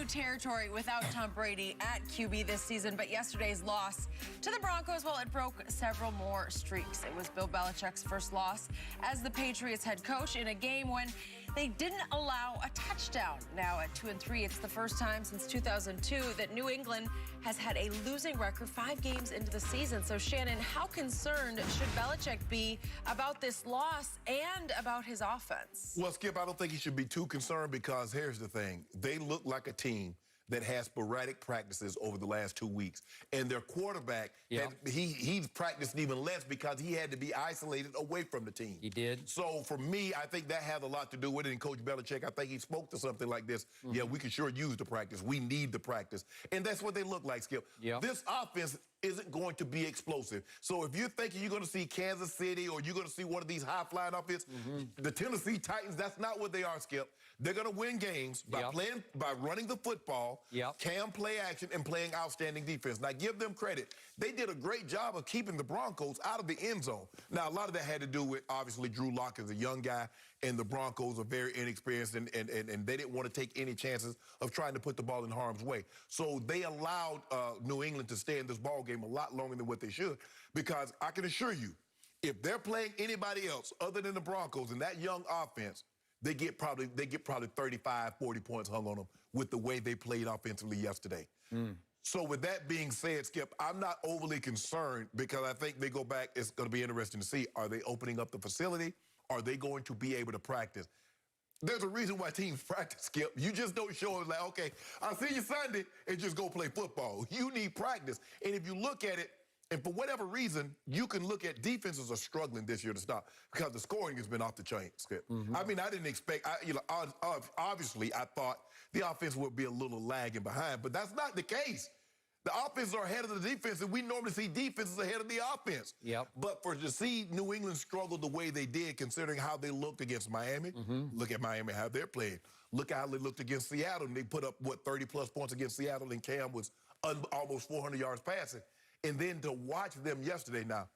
new territory without Tom Brady at QB this season, but yesterday's loss to the Broncos, well, it broke several more streaks. It was Bill Belichick's first loss as the Patriots head coach in a game when they didn't allow a touchdown. Now at 2-3, it's the first time since 2002 that New England has had a losing record 5 games into the season. So Shannon, how concerned should Belichick be about this loss and about his offense? Well, Skip, I don't think he should be too concerned because here's the thing. They look like a team that has sporadic practices over the last 2 weeks. And their quarterback, he's practiced even less because he had to be isolated away from the team. He did. So for me, I think that has a lot to do with it. And Coach Belichick, I think he spoke to something like this. Yeah, we can sure use the practice. We need the practice. And that's what they look like, Skip. This offense isn't going to be explosive. So if you're thinking you're going to see Kansas City or you're going to see one of these high-flying offenses, the Tennessee Titans, that's not what they are, Skip. They're going to win games by by running the football, Cam play action, and playing outstanding defense. Now, give them credit. They did a great job of keeping the Broncos out of the end zone. Now, a lot of that had to do with, obviously, Drew Lock is a young guy, and the Broncos are very inexperienced, and they didn't want to take any chances of trying to put the ball in harm's way. So they allowed New England to stay in this ball game a lot longer than what they should, because I can assure you, if they're playing anybody else other than the Broncos in that young offense, they get probably 35, 40 points hung on them with the way they played offensively yesterday. So with that being said, Skip, I'm not overly concerned because I think they go back. It's going to be interesting to see, are they opening up the facility? Are they going to be able to practice? There's a reason why teams practice, Skip. You just don't show it like, okay, I'll see you Sunday and just go play football. You need practice. And if you look at it, and for whatever reason, you can look at defenses are struggling this year to stop because the scoring has been off the chain, Skip. I mean, I didn't expect, obviously, I thought the offense would be a little lagging behind, but that's not the case. The offenses are ahead of the defense, and we normally see defenses ahead of the offense. But to see New England struggle the way they did, considering how they looked against Miami, look at Miami, how they're playing. Look at how they looked against Seattle, and they put up, what, 30-plus points against Seattle, and Cam was almost 400 yards passing. And then to watch them yesterday now,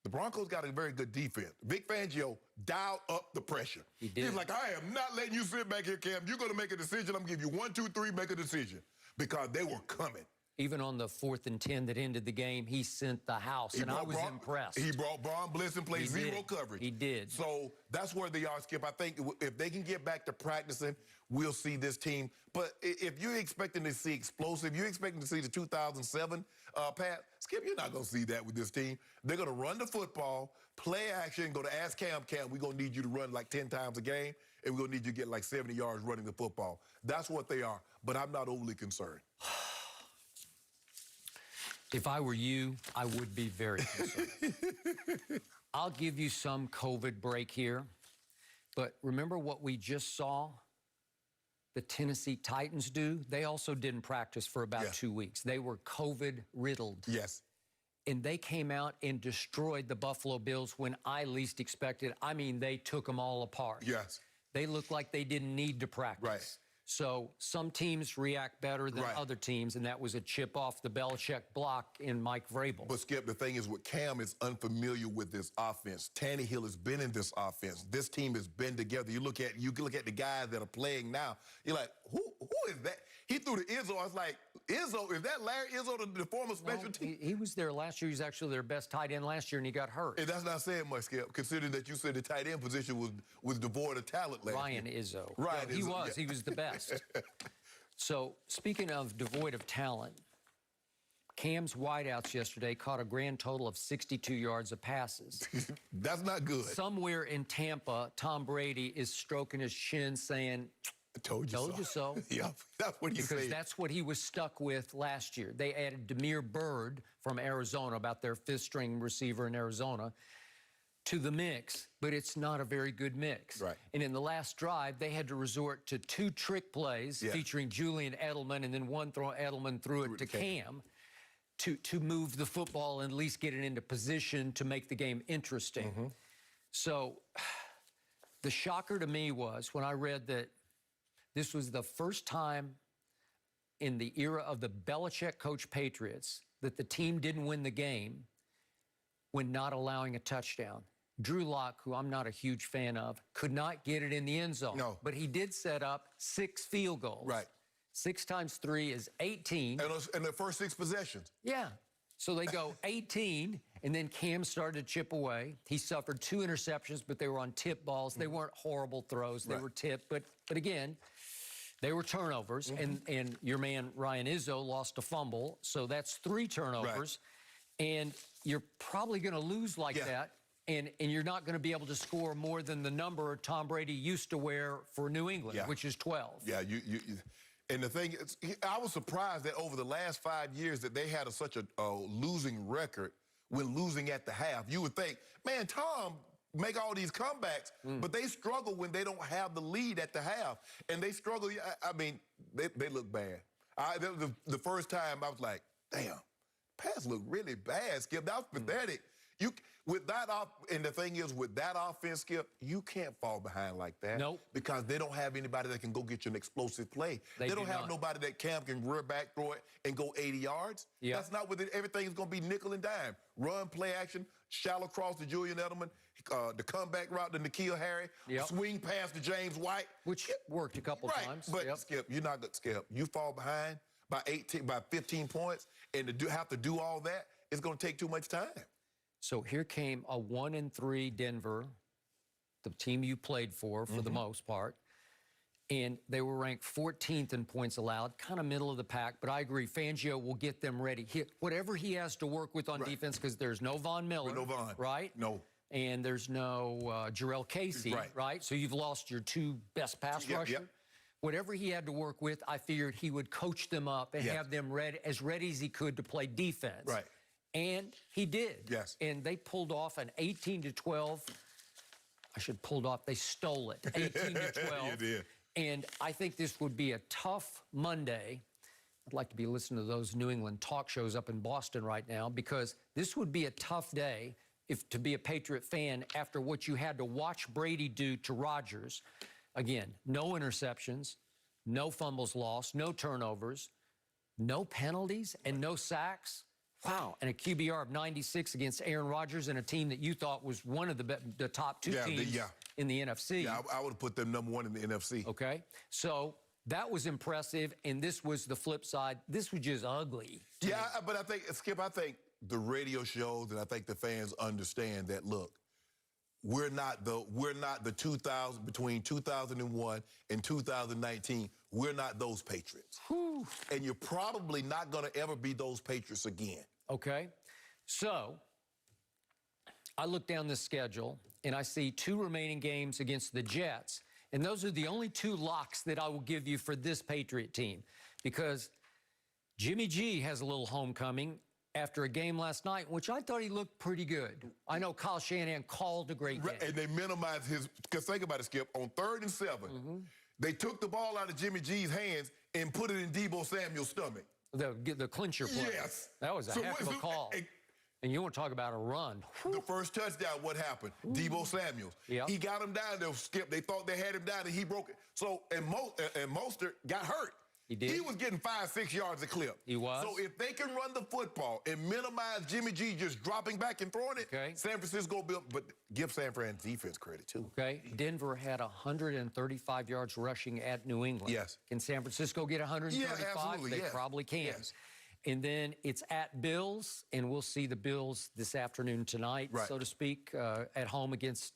the Broncos got a very good defense. Vic Fangio dialed up the pressure. He did. He's like, I am not letting you sit back here, Cam. You're going to make a decision. I'm going to give you 1, 2, 3, make a decision. Because they were coming. Even on the 4th and 10 that ended the game, he sent the house, and I was impressed. He brought Braun Bliss and played zero coverage. He did. So that's where they are, Skip. I think if they can get back to practicing, we'll see this team. But if you're expecting to see explosive, you're expecting to see the 2007 Pat, Skip, you're not going to see that with this team. They're going to run the football, play action, go to ask Cam, we're going to need you to run like 10 times a game, and we're going to need you to get like 70 yards running the football. That's what they are, but I'm not overly concerned. If I were you, I would be very concerned. I'll give you some COVID break here, but remember what we just saw the Tennessee Titans do? They also didn't practice for about 2 weeks. They were COVID-riddled. And they came out and destroyed the Buffalo Bills when I least expected. I mean, they took them all apart. They looked like they didn't need to practice. So some teams react better than other teams, and that was a chip off the Belichick block in Mike Vrabel. But, Skip, the thing is, with Cam is unfamiliar with this offense. Tannehill has been in this offense. This team has been together. You look at the guys that are playing now. You're like, who is that? He threw to Izzo. I was like, Izzo, is that Larry Izzo, the former special team? He was there last year. He was actually their best tight end last year, and he got hurt. And that's not saying much, Skip, considering that you said the tight end position was devoid of talent last year. Ryan Izzo. Right. He was. He was the best. So, speaking of devoid of talent, Cam's wideouts yesterday caught a grand total of 62 yards of passes. That's not good. Somewhere in Tampa, Tom Brady is stroking his chin saying, I told you so. That's what he said. Because that's what he was stuck with last year. They added Damiere Byrd from Arizona, about their 5th-string receiver in Arizona, to the mix, but it's not a very good mix. And in the last drive, they had to resort to 2 trick plays featuring Julian Edelman, and then one throw Edelman threw it to Cam to move the football and at least get it into position to make the game interesting. So the shocker to me was when I read that this was the first time in the era of the Belichick coach Patriots that the team didn't win the game when not allowing a touchdown. Drew Lock, who I'm not a huge fan of, could not get it in the end zone. But he did set up 6 field goals. 6 times 3 is 18. And the first 6 possessions. Yeah. So they go 18, and then Cam started to chip away. He suffered 2 interceptions, but they were on tip balls. They weren't horrible throws. They were tipped. But again, they were turnovers. And your man, Ryan Izzo, lost a fumble. So that's 3 turnovers. And you're probably going to lose like that. And you're not going to be able to score more than the number Tom Brady used to wear for New England, which is 12. Yeah, and the thing is, I was surprised that over the last 5 years that they had such a losing record when losing at the half. You would think, man, Tom make all these comebacks, but they struggle when they don't have the lead at the half. And they struggle. I mean, they look bad. The first time I was like, damn, pass look really bad, Skip. That was pathetic. And the thing is, with that offense, Skip, you can't fall behind like that. Nope. Because they don't have anybody that can go get you an explosive play. They don't have nobody that can rear back, throw it, and go 80 yards. Yep. That's not what everything's going to be nickel and dime. Run, play action, shallow cross to Julian Edelman, the comeback route to N'Keal Harry, swing pass to James White. Which worked a couple times. But, Skip, you're not good, Skip. You fall behind by 15 points, and have to do all that, it's going to take too much time. So here came a 1-3 Denver, the team you played for the most part, and they were ranked 14th in points allowed, kind of middle of the pack, but I agree, Fangio will get them ready. Whatever he has to work with on defense, because there's no Von Miller, right? No. And there's no Jarrell Casey, right? So you've lost your 2 best pass rushers. Whatever he had to work with, I figured he would coach them up and have them ready as he could to play defense. Right. And he did. Yes. And they pulled off an 18-12. They stole it. 18-12. You did. And I think this would be a tough Monday. I'd like to be listening to those New England talk shows up in Boston right now, because this would be a tough day to be a Patriot fan after what you had to watch Brady do to Rodgers. Again, no interceptions, no fumbles lost, no turnovers, no penalties, and no sacks. Wow, and a QBR of 96 against Aaron Rodgers and a team that you thought was one of the top 2 teams in the NFC. Yeah, I would have put them number 1 in the NFC. Okay, so that was impressive, and this was the flip side. This was just ugly. Yeah, but I think, Skip, the radio shows and I think the fans understand that, look, we're not the 2000, between 2001 and 2019, we're not those Patriots. Whew. And you're probably not going to ever be those Patriots again. Okay, so I look down the schedule, and I see 2 remaining games against the Jets, and those are the only 2 locks that I will give you for this Patriot team, because Jimmy G has a little homecoming after a game last night, which I thought he looked pretty good. I know Kyle Shanahan called a great game. And they minimized because think about it, Skip, on 3rd and 7, they took the ball out of Jimmy G's hands and put it in Debo Samuel's stomach. The clincher play. Yes. That was a heck of a call. And you want to talk about a run. The first touchdown, what happened? Debo Samuels. Yep. He got him down there, Skip. They thought they had him down, and he broke it. So, and Mostert got hurt. He did. He was getting 5-6 yards a clip. He was. So if they can run the football and minimize Jimmy G just dropping back and throwing it, San Francisco but give San Fran's defense credit too. Okay. Denver had 135 yards rushing at New England. Yes. Can San Francisco get 135? Yeah, absolutely. They probably can. Yes. And then it's at Bills, and we'll see the Bills this afternoon tonight, so to speak, at home against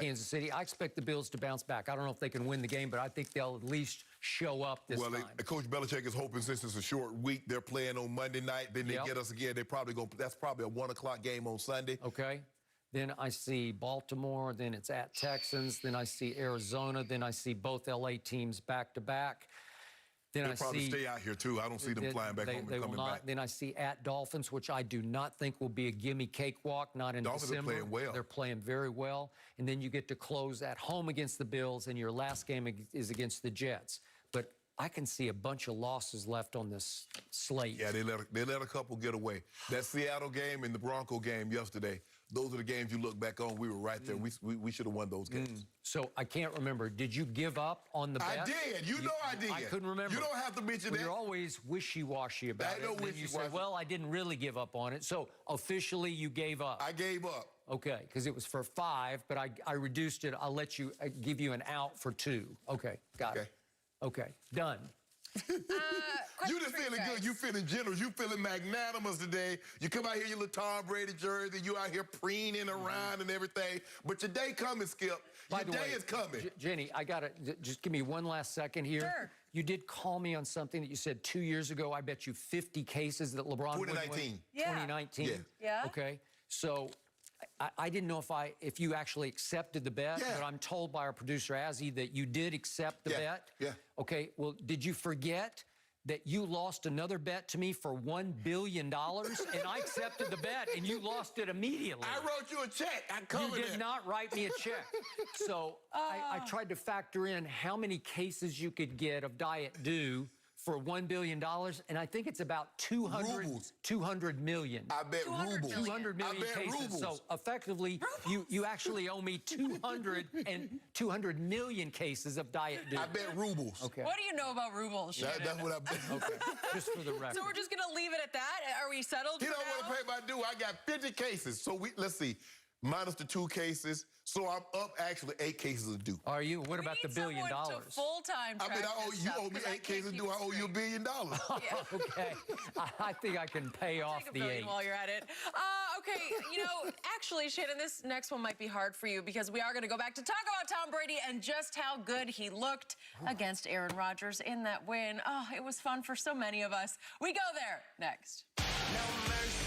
Kansas City. I expect the Bills to bounce back. I don't know if they can win the game, but I think they'll at least show up this time. Coach Belichick is hoping, since it's a short week, they're playing on Monday night. Then they get us again. They probably go. That's probably a 1 o'clock game on Sunday. Okay. Then I see Baltimore. Then it's at Texans. Then I see Arizona. Then I see both LA teams back to back. Then They'll probably stay out here, too. I don't see them flying back home and coming back. Then I see at Dolphins, which I do not think will be a gimme cakewalk, not in Dolphins December. are playing well. They're playing very well. And then you get to close at home against the Bills, and your last game is against the Jets. But I can see a bunch of losses left on this slate. Yeah, they let a couple get away. That Seattle game and the Bronco game yesterday, those are the games you look back on. We were right there. We should have won those games. So I can't remember. Did you give up on the bet? I did. You know I did. I couldn't remember. You don't have to mention that. You're always wishy-washy about it. And you said, well, I didn't really give up on it. So officially you gave up. I gave up. Okay, because it was for 5, but I reduced it. I'll let you give you an out for 2. Okay, got it. Okay, done. You just feeling good. You feeling generous. You feeling magnanimous today. You come out here, your little Tom Brady jersey. You out here preening around and everything. But your day coming, Skip. Your day is coming. Jenny, I got to just give me one last second here. Sure. You did call me on something that you said 2 years ago. I bet you 50 cases that LeBron would win. 2019. Yeah. 2019. Yeah. Okay. So I didn't know if you actually accepted the bet, but I'm told by our producer, Azzy, that you did accept the bet. Yeah. Okay. Well, did you forget that you lost another bet to me for $1 billion, and I accepted the bet, and you lost it immediately? I wrote you a check. I covered it. You did not write me a check. So I tried to factor in how many cases you could get of Diet Dew for $1 billion, and I think it's about 200 million. I bet rubles. 200 million cases. Rubles. So effectively, you actually owe me 200 million cases of Diet Dew. I bet rubles. Okay. What do you know about rubles, Shannon? That's what I bet. Okay. Just for the record. So we're just going to leave it at that? Are we settled He for don't now? want to pay my due. I got 50 cases. So let's see. Minus the 2 cases. So I'm up actually 8 cases of due. Are you? What about the $1 billion? To full-time I mean, you owe me 8 cases of due. I owe you $1 billion. Yeah. Okay. I think I can pay off Take a the billion 8. while you're at it. Okay, actually, Shannon, this next one might be hard for you because we are going to go back to talk about Tom Brady and just how good he looked against Aaron Rodgers in that win. Oh, it was fun for so many of us. We go there next. No mercy.